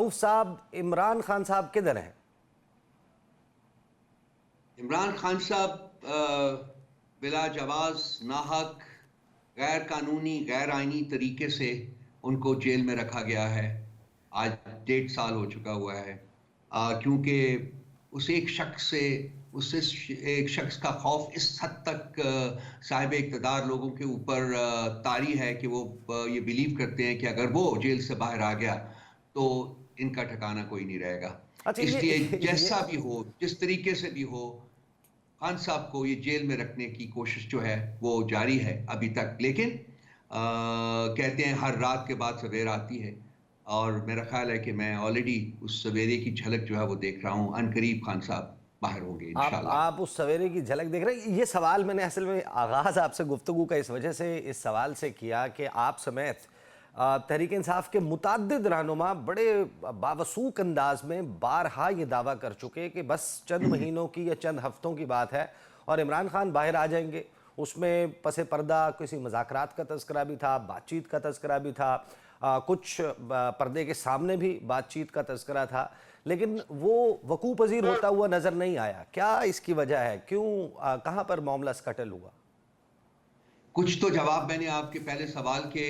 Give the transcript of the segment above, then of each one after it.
رؤف صاحب، عمران خان صاحب کدھر ہیں؟ عمران خان صاحب بلا جواز، ناحق، غیر قانونی، غیر آئینی طریقے سے ان کو جیل میں رکھا گیا ہے. آج 1.5 سال ہو چکا ہوا ہے، کیونکہ اس ایک شخص کا خوف اس حد تک صاحب اقتدار لوگوں کے اوپر طاری ہے کہ وہ یہ بلیو کرتے ہیں کہ اگر وہ جیل سے باہر آ گیا تو ان کا ٹھکانہ کوئی نہیں رہے گا. اچھا اس لیے یہ جیسا بھی ہو، جس طریقے سے بھی ہو، خان صاحب کو یہ جیل میں رکھنے کی کوشش جو ہے وہ جاری ہے ابھی تک. لیکن کہتے ہیں ہر رات کے بعد سویر آتی ہے، اور میرا خیال ہے کہ میں آلریڈی اس سویرے کی جھلک جو ہے وہ دیکھ رہا ہوں. ان قریب خان صاحب باہر ہوں گے انشاءاللہ. آپ اس سویرے کی جھلک دیکھ رہے ہیں. یہ سوال میں نے اصل میں آغاز آپ سے گفتگو کا اس وجہ سے اس سوال سے کیا کہ آپ سمیت تحریک انصاف کے متعدد رہنما بڑے باوثوق انداز میں بارہا یہ دعویٰ کر چکے کہ بس چند مہینوں کی یا چند ہفتوں کی بات ہے اور عمران خان باہر آ جائیں گے. اس میں پس پردہ کسی مذاکرات کا تذکرہ بھی تھا، بات چیت کا تذکرہ بھی تھا، کچھ پردے کے سامنے بھی بات چیت کا تذکرہ تھا، لیکن وہ وقوع پذیر ہوتا ہوا نظر نہیں آیا. کیا اس کی وجہ ہے؟ کیوں، کہاں پر معاملہ سکٹل ہوا؟ کچھ تو جواب میں نے آپ کے پہلے سوال کے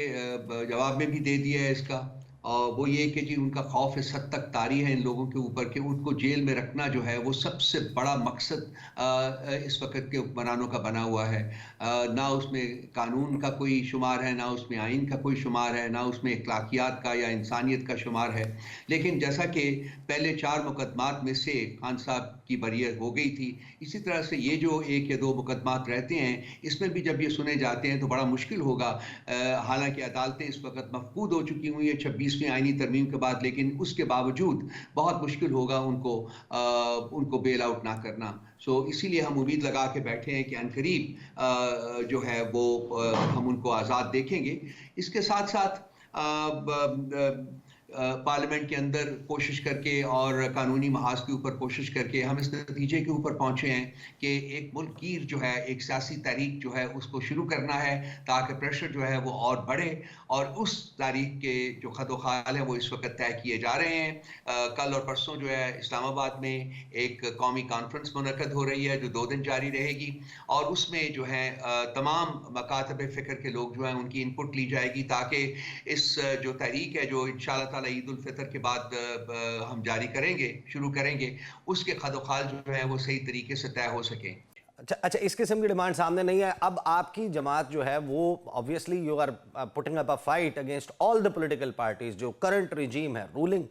جواب میں بھی دے دیا ہے اس کا، اور وہ یہ کہ جی ان کا خوف اس حد تک طاری ہے ان لوگوں کے اوپر کہ ان کو جیل میں رکھنا جو ہے وہ سب سے بڑا مقصد اس وقت کے حکمرانوں کا بنا ہوا ہے. نہ اس میں قانون کا کوئی شمار ہے، نہ اس میں آئین کا کوئی شمار ہے، نہ اس میں اخلاقیات کا یا انسانیت کا شمار ہے. لیکن جیسا کہ پہلے 4 مقدمات میں سے خان صاحب کی بریت ہو گئی تھی، اسی طرح سے یہ جو 1 یا 2 مقدمات رہتے ہیں اس میں بھی جب یہ سنے جاتے ہیں تو بڑا مشکل ہوگا. حالانکہ عدالتیں اس وقت مفقود ہو چکی ہوئی ہیں 26ویں آئینی ترمیم کے بعد، لیکن اس کے باوجود بہت مشکل ہوگا ان کو بیل آؤٹ نہ کرنا. اسی لیے ہم امید لگا کے بیٹھے ہیں کہ عنقریب جو ہے وہ ہم ان کو آزاد دیکھیں گے. اس کے ساتھ ساتھ پارلیمنٹ کے اندر کوشش کر کے اور قانونی محاذ کے اوپر کوشش کر کے ہم اس نتیجے کے اوپر پہنچے ہیں کہ ایک ملک گیر جو ہے، ایک سیاسی تحریک جو ہے اس کو شروع کرنا ہے تاکہ پریشر جو ہے وہ اور بڑھے. اور اس تاریخ کے جو خد و خال ہیں وہ اس وقت طے کیے جا رہے ہیں. کل اور پرسوں جو ہے اسلام آباد میں ایک قومی کانفرنس منعقد ہو رہی ہے جو 2 دن جاری رہے گی، اور اس میں جو ہے تمام مکاتب فکر کے لوگ جو ہیں ان کی انپٹ لی جائے گی تاکہ اس جو تحریک ہے جو انشاءاللہ تعالی عید الفطر کے بعد ہم جاری کریں گے، شروع کریں گے، اس کے خد و خال جو ہے وہ صحیح طریقے سے طے ہو سکیں. اچھا اس قسم کی ڈیمانڈ سامنے نہیں ہے. اب آپ کی جماعت جو ہے وہ obviously you are putting up a fight against all the political parties. جو کرنٹ رجیم ہے، رولنگ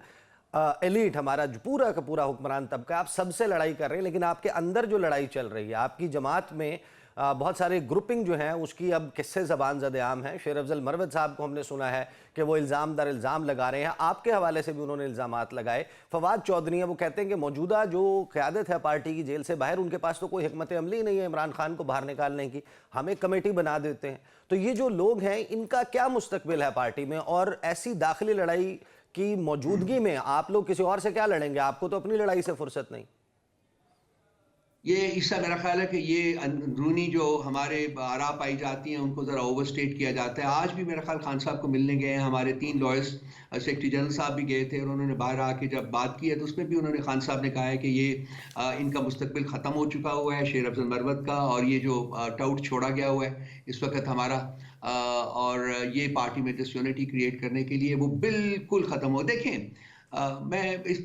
ایلیٹ، ہمارا جو پورا کا پورا حکمران طبقہ، آپ سب سے لڑائی کر رہے ہیں، لیکن آپ کے اندر جو لڑائی چل رہی ہے آپ کی جماعت میں بہت سارے گروپنگ جو ہیں اس کی اب قصے زبان زد عام ہیں. شیر افضل مروت صاحب کو ہم نے سنا ہے کہ وہ الزام در الزام لگا رہے ہیں. آپ کے حوالے سے بھی انہوں نے الزامات لگائے. فواد چودھری ہیں، وہ کہتے ہیں کہ موجودہ جو قیادت ہے پارٹی کی جیل سے باہر، ان کے پاس تو کوئی حکمت عملی نہیں ہے عمران خان کو باہر نکالنے کی، ہم ایک کمیٹی بنا دیتے ہیں. تو یہ جو لوگ ہیں ان کا کیا مستقبل ہے پارٹی میں؟ اور ایسی داخلی لڑائی کی موجودگی میں آپ لوگ کسی اور سے کیا لڑیں گے؟ آپ کو تو اپنی لڑائی سے فرصت نہیں. یہ اس سے میرا خیال ہے کہ یہ اندرونی جو ہمارے آراء پائی جاتی ہیں ان کو ذرا اوور سٹیٹ کیا جاتا ہے. آج بھی میرا خیال خان صاحب کو ملنے گئے ہیں ہمارے 3 لائرز، سیکرٹری جنرل صاحب بھی گئے تھے، اور انہوں نے باہر آ کے جب بات کی ہے تو اس میں بھی انہوں نے خان صاحب نے کہا ہے کہ یہ ان کا مستقبل ختم ہو چکا ہوا ہے شیر افضل مروت کا، اور یہ جو ٹاؤٹ چھوڑا گیا ہوا ہے اس وقت ہمارا، اور یہ پارٹی میں ڈس یونٹی کریٹ کرنے کے لیے وہ بالکل ختم ہو. دیکھیں میں اس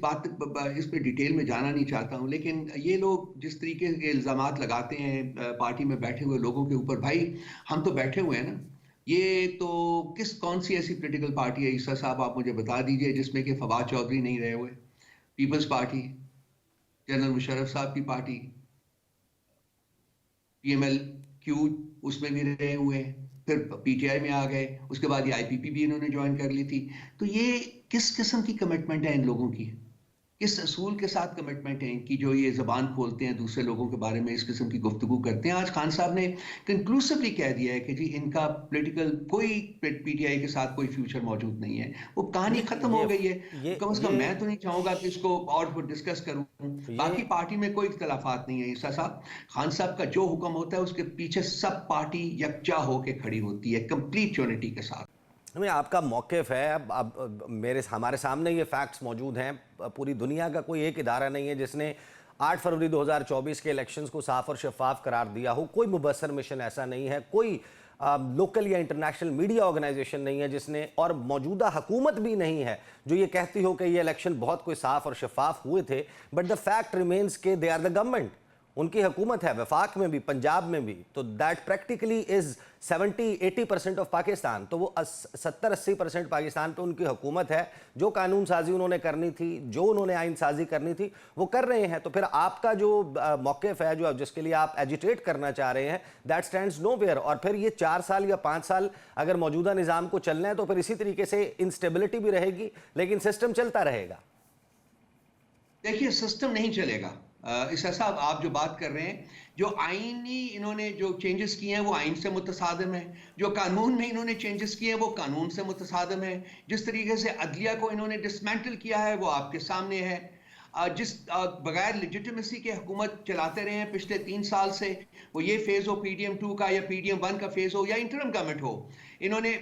پہ ڈیٹیل میں جانا نہیں چاہتا ہوں، لیکن یہ لوگ جس طریقے کے الزامات لگاتے ہیں پارٹی میں بیٹھے ہوئے لوگوں کے اوپر، بھائی ہم تو بیٹھے ہوئے ہیں نا. یہ تو کون سی ایسی پولیٹیکل پارٹی ہے عیسیٰ صاحب، آپ مجھے بتا دیجئے، جس میں کہ فواد چودھری نہیں رہے ہوئے؟ پیپلز پارٹی، جنرل مشرف صاحب کی party, P M L Q اس میں بھی رہے ہوئے ہیں، پھر پی ٹی آئی میں آ گئے، اس کے بعد یہ آئی پی پی بھی انہوں نے جوائن کر لی تھی. تو یہ کس قسم کی کمٹمنٹ ہے ان لوگوں کی؟ کس اصول کے ساتھ کمٹمنٹ ہے ان کی جو یہ زبان کھولتے ہیں دوسرے لوگوں کے بارے میں اس قسم کی گفتگو کرتے ہیں؟ آج خان صاحب نے کنکلوسیولی کہہ دیا ہے کہ جی ان کا پولیٹیکل کوئی پی ٹی آئی کے ساتھ کوئی فیوچر موجود نہیں ہے، وہ کہانی ختم ہو گئی ہے. کم از کم میں تو نہیں چاہوں گا کہ اس کو اور ڈسکس کروں. باقی پارٹی میں کوئی اختلافات نہیں ہے عیسیٰ صاحب. خان صاحب کا جو حکم ہوتا ہے اس کے پیچھے سب پارٹی یکجا ہو کے کھڑی ہوتی ہے کمپلیٹ یونٹی کے ساتھ. नहीं, आपका मौक़िफ़ है, अब हमारे सामने ये फैक्ट्स मौजूद हैं। पूरी दुनिया का कोई एक इदारा नहीं है जिसने 8 फरवरी 2024 के इलेक्शंस को साफ और शफाफ करार दिया हो। कोई मुबस्सर मिशन ऐसा नहीं है, कोई लोकल या इंटरनेशनल मीडिया ऑर्गेनाइजेशन नहीं है जिसने, और मौजूदा हुकूमत भी नहीं है जो ये कहती हो कि ये इलेक्शन बहुत कोई साफ और शफाफ हुए थे। बट द फैक्ट रिमेन्स के दे आर द गवर्नमेंट, उनकी हुकूमत है, वफाक में भी, पंजाब में भी। तो that practically is 70-80% of Pakistan. तो वो 70-80% पाकिस्तान पे उनकी हुकूमत है। जो कानून साजी उन्होंने करनी थी, जो उन्होंने आइन साजी करनी थी, वो कर रहे हैं। तो फिर आपका जो मौक़िफ़ है, जो जिसके लिए आप एजिटेट करना चाह रहे हैं, दैट स्टैंड्स नोवेयर। और फिर ये 4 साल या 5 साल अगर मौजूदा निज़ाम को चलना है तो फिर इसी तरीके से इंस्टेबिलिटी भी रहेगी, लेकिन सिस्टम चलता रहेगा। देखिए, सिस्टम नहीं चलेगा। इसा साहब, आप जो बात कर रहे हैं, जो आईनी इन्होंने जो चेंजेस किए हैं वो आइन से मुतसादिम है। जो कानून में इन्होंने चेंजेस किए हैं वो कानून से मुतसादिम है। जिस तरीके से अदलिया को इन्होंने डिसमेंटल किया है वो आपके सामने है। जिस बगैर लेजिटिमेसी के हुकूमत चलाते रहे हैं पिछले 3 साल से, वो ये फेज हो PDM 2 का या PDM 1 का फेज हो या इंटरिम गवर्नमेंट हो, इन्होंने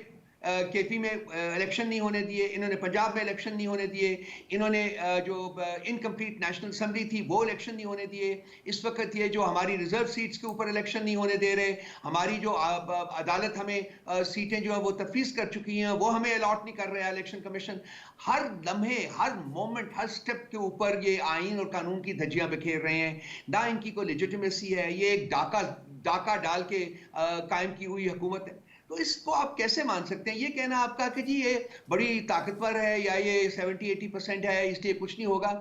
KP में इलेक्शन नहीं होने दिए, इन्होंने पंजाब में इलेक्शन नहीं होने दिए, इन्होंने जो इनकम्प्लीट नेशनल असेंबली थी वो इलेक्शन नहीं होने दिए। इस वक्त ये जो हमारी रिजर्व सीट्स के ऊपर इलेक्शन नहीं होने दे रहे, हमारी जो अदालत हमें सीटें जो है वो तफवीज़ कर चुकी हैं वो हमें अलॉट नहीं कर रहा है इलेक्शन कमीशन। हर लम्हे, हर मोमेंट, हर स्टेप के ऊपर ये आइन और कानून की धज्जियां बिखेर रहे हैं। ना इनकी कोई लेजिटिमेसी है, ये एक डाका डाल के कायम की हुई हुकूमत है। तो इसको आप कैसे मान सकते हैं? ये कहना आपका कि जी ये बड़ी ताकतवर है या ये 70-80% है इसलिए कुछ नहीं होगा,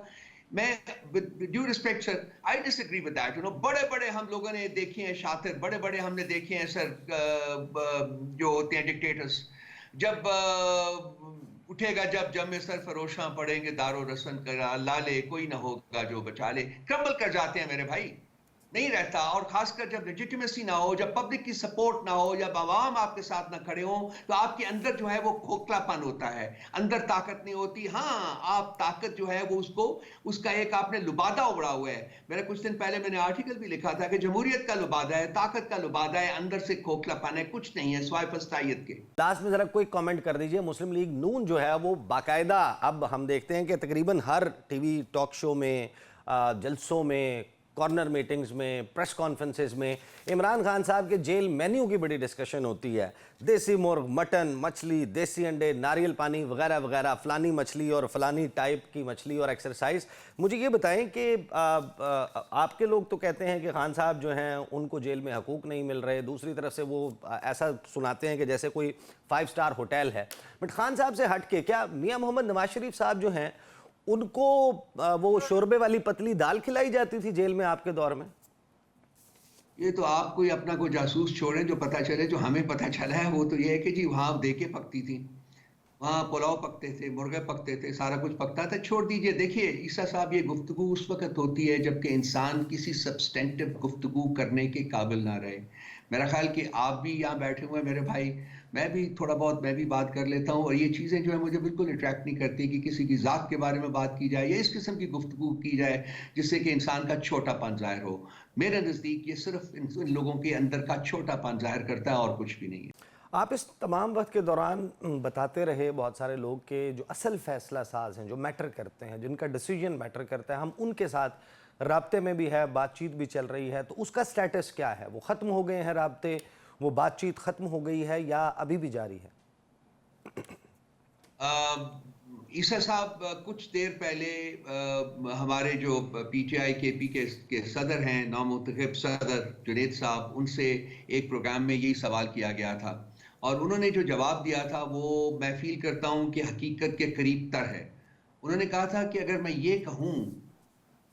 मैं due respect sir, I disagree with that. बड़े बड़े हम लोगों ने देखे हैं शातिर, बड़े बड़े हमने देखे हैं सर, जो होते हैं डिक्टेटर्स, जब उठेगा जब जब में सर फरोशां पड़ेंगे दारो रसन करा लाले, कोई ना होगा जो बचा ले, क्रम्बल कर जाते हैं मेरे भाई, नहीं रहता। और खासकर जब लेजिटिमेसी ना हो, जब पब्लिक की सपोर्ट ना हो, जब आवाम आपके साथ ना खड़े हो, तो आपके अंदर जो है वो खोखलापन होता है, अंदर ताकत नहीं होती। हाँ, आप ताकत जो है वो उसका एक आपने लुबादा उड़ा हुआ है। कुछ दिन पहले मैंने आर्टिकल भी लिखा था कि जमहूरियत का लुबादा है, ताकत का लुबादा है, अंदर से खोखलापन है, कुछ नहीं है स्वाय फस्तायत के। लास्ट में जरा कोई कमेंट कर दीजिए। मुस्लिम लीग नून जो है वो बाकायदा, अब हम देखते हैं कि तकरीबन हर टीवी टॉक शो में, जलसों में, कॉर्नर मीटिंग्स में, प्रेस कॉन्फ्रेंसेस में इमरान खान साहब के जेल मेन्यू की बड़ी डिस्कशन होती है। देसी मुर्ग, मटन, मछली, देसी अंडे, नारियल पानी वगैरह वगैरह, फलानी मछली और फलानी टाइप की मछली और एक्सरसाइज। मुझे ये बताएं कि आपके लोग तो कहते हैं कि खान साहब जो हैं उनको जेल में हकूक़ नहीं मिल रहे, दूसरी तरफ से वो ऐसा सुनाते हैं कि जैसे कोई 5 स्टार होटल है। बट खान साहब से हट के क्या मियाँ मोहम्मद नवाज शरीफ साहब जो हैं उनको वो शोरबे वाली पतली दाल खिलाई जाती थी जेल में आपके दौर में? ये तो आप कोई अपना कोई जासूस छोड़ें, जो पता चले। जो हमें पता चला है वो तो ये है कि जी वहाँ देके पकती थी, वहाँ पुलाव पकते थे, मुर्गे पकते थे, सारा कुछ पकता था। छोड़ दीजिए। देखिए ईसा साहब, ये गुफ्तगू उस वक्त होती है जबकि इंसान किसी सब्सटेंटिव गुफ्तगू करने के काबिल ना रहे। मेरा ख्याल कि आप भी यहाँ बैठे हुए मेरे भाई, मैं भी थोड़ा बहुत मैं भी बात कर लेता हूँ, और ये चीज़ें जो है मुझे बिल्कुल अट्रैक्ट नहीं करती कि किसी की ज़ात के बारे में बात की जाए या इस किस्म की गुफ्तगू की जाए जिससे कि इंसान का छोटापन ज़ाहिर हो। मेरे नज़दीक ये सिर्फ इन लोगों के अंदर का छोटापन ज़ाहिर करता है और कुछ भी नहीं है। आप इस तमाम वक्त के दौरान बताते रहे बहुत सारे लोग के जो असल फैसला साज हैं, जो मैटर करते हैं, जिनका डिसीजन मैटर करता है, हम उनके साथ राब्ते में भी है, बातचीत भी चल रही है। तो उसका स्टेटस क्या है? वो ख़त्म हो गए हैं राब्ते, वो बातचीत ख़त्म हो गई है या अभी भी जारी है? ईसा साहब, कुछ देर पहले हमारे जो PTI KP के सदर हैं, नामुंतखब सदर जुनैद साहब, उनसे एक प्रोग्राम में यही सवाल किया गया था और उन्होंने जो जवाब दिया था वो मैं फील करता हूँ कि हकीकत के करीब तर है। उन्होंने कहा था कि अगर मैं ये कहूँ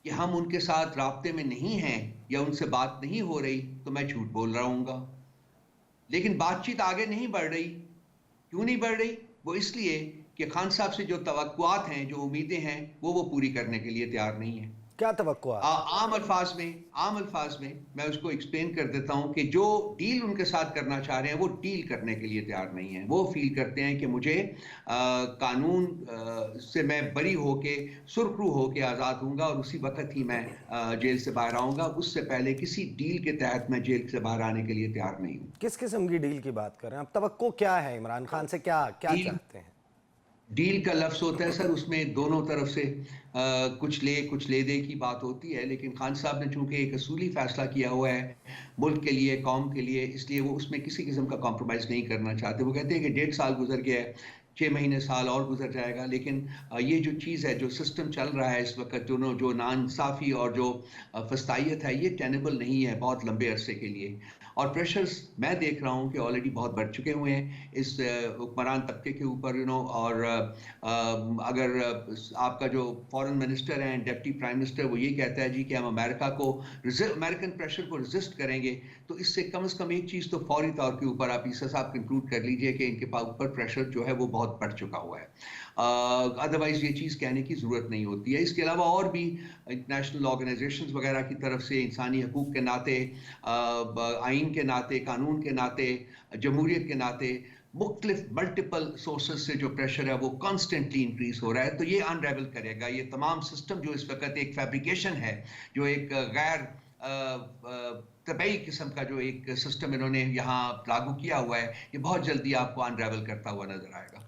कि हम उनके साथ राब्ते में नहीं हैं या उनसे बात नहीं हो रही तो मैं झूठ बोल रहा हूँगा। लेकिन बातचीत आगे नहीं बढ़ रही। क्यों नहीं बढ़ रही? वो इसलिए कि खान साहब से जो तवक्कुआत हैं, जो उम्मीदें हैं, वो पूरी करने के लिए तैयार नहीं है। क्या तवक्को आप? आम अल्फाज में मैं उसको एक्सप्लेन कर देता हूं कि जो डील उनके साथ करना चाह रहे हैं वो डील करने के लिए तैयार नहीं है। वो फील करते हैं कि मुझे कानून से मैं बरी होके सुरखरू होके आज़ाद हूँगा और उसी वक्त ही मैं जेल से बाहर आऊँगा। उससे पहले किसी डील के तहत मैं जेल से बाहर आने के लिए तैयार नहीं हूँ। किस किस्म की डील की बात कर रहे हैं आप? तवक्को क्या है इमरान खान से, क्या क्या डील चाहते हैं? डील का लफ्ज़ होता है सर, उसमें दोनों तरफ से कुछ ले दे की बात होती है, लेकिन खान साहब ने चूंकि एक असूली फैसला किया हुआ है मुल्क के लिए, कौम के लिए, इसलिए वो उसमें किसी किस्म का कॉम्प्रोमाइज़ नहीं करना चाहते। वो कहते हैं कि 1.5 साल गुजर गया है, 6 महीने साल और गुजर जाएगा, लेकिन ये जो चीज़ है, जो सिस्टम चल रहा है इस वक्त, जो नाइंसाफ़ी और जो फस्तायत है, ये टेनेबल नहीं है बहुत लंबे अरसे के लिए। और प्रेशर्स मैं देख रहा हूँ कि ऑलरेडी बहुत बढ़ चुके हुए हैं इस हुक्मरान तबके के ऊपर, और अगर आपका जो फॉरेन मिनिस्टर हैं, डिप्टी प्राइम मिनिस्टर, वो ये कहता है जी कि हम अमेरिकन प्रेशर को रेजिस्ट करेंगे, तो इससे कम से कम एक चीज़ तो फौरी तौर के ऊपर आप ईसा साहब कंक्लूड कर लीजिए कि इनके ऊपर प्रेशर जो है वो बहुत बढ़ चुका हुआ है। अदरवाइज ये चीज़ कहने की ज़रूरत नहीं होती है। इसके अलावा और भी इंटरनेशनल ऑर्गेनाइजेशंस वगैरह की तरफ से इंसानी हकूक़ के नाते, आइन के नाते, कानून के नाते, जमहूरियत के नाते, मुख्तलिफ मल्टीपल सोर्सेज से जो प्रेशर है वो कॉन्स्टेंटली इंक्रीज हो रहा है। तो ये अनरेवल करेगा ये तमाम सिस्टम जो इस वक्त एक फैब्रिकेशन है, जो एक गैर तबई किस्म का जो एक सिस्टम इन्होंने यहाँ लागू किया हुआ है, ये बहुत जल्दी आपको अनरेवल करता हुआ नजर आएगा।